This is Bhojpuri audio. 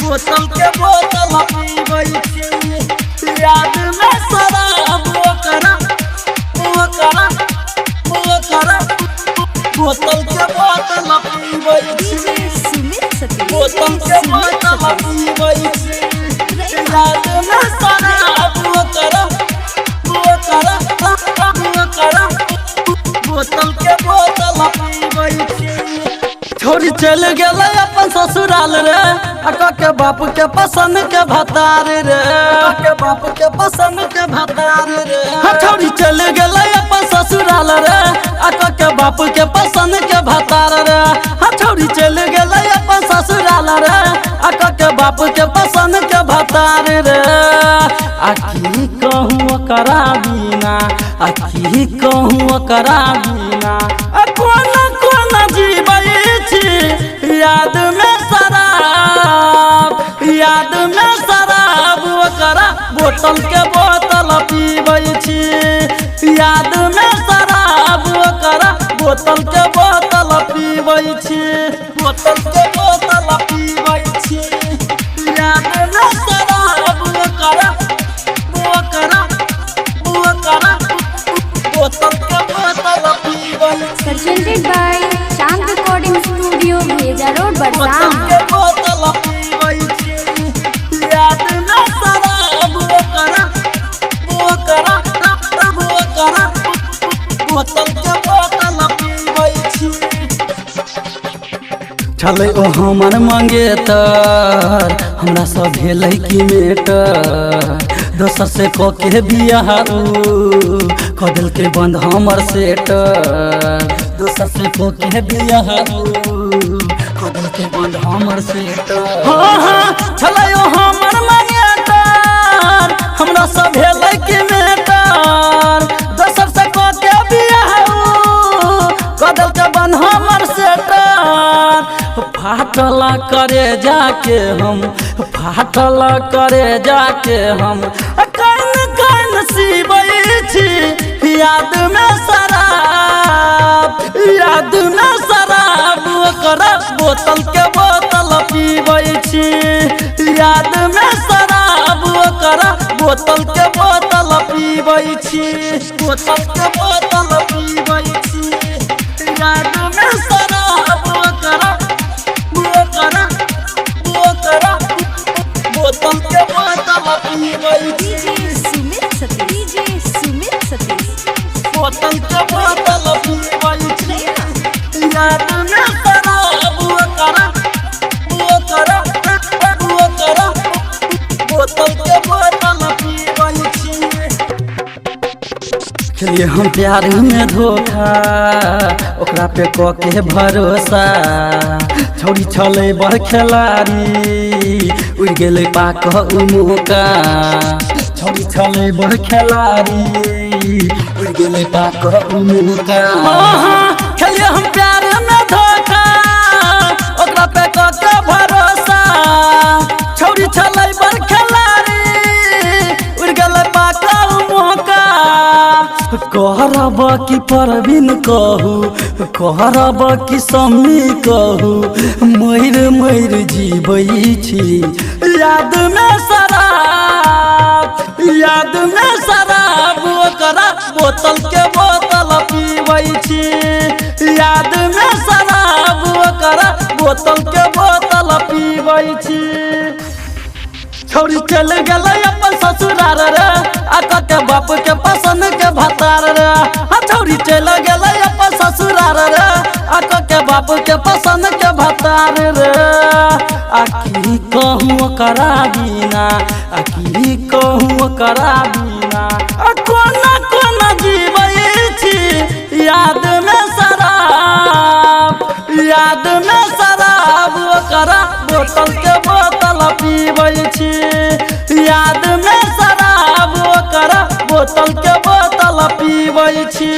बोतल के बोतल पीबै छी याद में शराब ओकरा बोतल के बोतल पीबै छी बोतल के बोतल पीबै छी याद में शराब ओकरा बोतल के बोतल पीबै छी छोड़ी चल गेलै अपन ससुराल रे अका के बाप के पसंद के भतार रे के बाप के पसंद के भतार रे छोड़ी चल गेलै अपन ससुराल रे अका के बाप के पसंद के भतार रे छोड़ी चल गेलै अपन ससुराल रे अका के बाप के पसंद के भतार रे आखी कहूँ करा बिना आखी कहूँ करा बिना कोना कोना जीबै छी याद में शराब ओकरा बोतल के बोतल पीबै छी याद में शराब ओकरा बोतल के बोतल पीबै छी बोतल के बोतल पीबै छी याद में शराब ओकरा बोतल के बोतल पीबै छी presented by Shant Recording Studio, Bheja Road, बोतल Barsam. के बोतल पीबै छी याद में शराब ओकरा बोतल के बोतल पीबै छी चले ओ हमर मंगेतर हमरा सब भेलै कि मेटर दोसर से क के बियाह क दिल के बंद हमर सेटर दोसर से क के बियाह क दिल के बंद हमर सेटर चले ओ हमर मंगेतर हमरा सब भेलै कि मेटर दोसर से क के बियाह क दिल के बंद हमर सेटर फाटला करे जाके हम कन कन सीबै छी याद में शराब ओकरा बोतल के बोतल पीबै छी याद में शराब ओकरा बोतल के बोतल पीबै छी बोतल के बोतल पीबै छी याद में शराब ओकरा बोतल के बोतल पीबै छी बोतल के बोतल पीबै छी याद में शराब ओकरा बोतल के बोतल पीबै छी खेलिए हम प्यार में धोखा ओकरा पे क के भरोसा छौड़ी छलै बड़ खेलाड़ी उड़ गेलै पाक उमुका छौड़ी छलै बड़ खेलाड़ी उड़ गेलै पाक उमुका खेलिए हम प्यार में धोखा ओकरा पे क के भरोसा छौड़ी छलै बड़ खेलाड़ी उड़ गेलै पाक उमुका कहरब कि परवीन कहू कहरब कि सम्मी कहू मर जीबै छी याद में शराब ओकरा बोतल के बोतल पीबै छी याद में शराब ओकरा बोतल के बोतल पीबै छी छोड़ी चल गेलै अपन ससुराल रे आका के बाप के पसंद के भतार रे छोड़ी चल गेलै अपन ससुराल रे आका के बाप के पसंद के भतार रे आखी कहूँ करा बिना कोना कोना जीबै छी याद में शराब ओकरा बोतल के बोतल पीबै छी याद में शराब ओकरा बोतल के बोतल पीबै छी।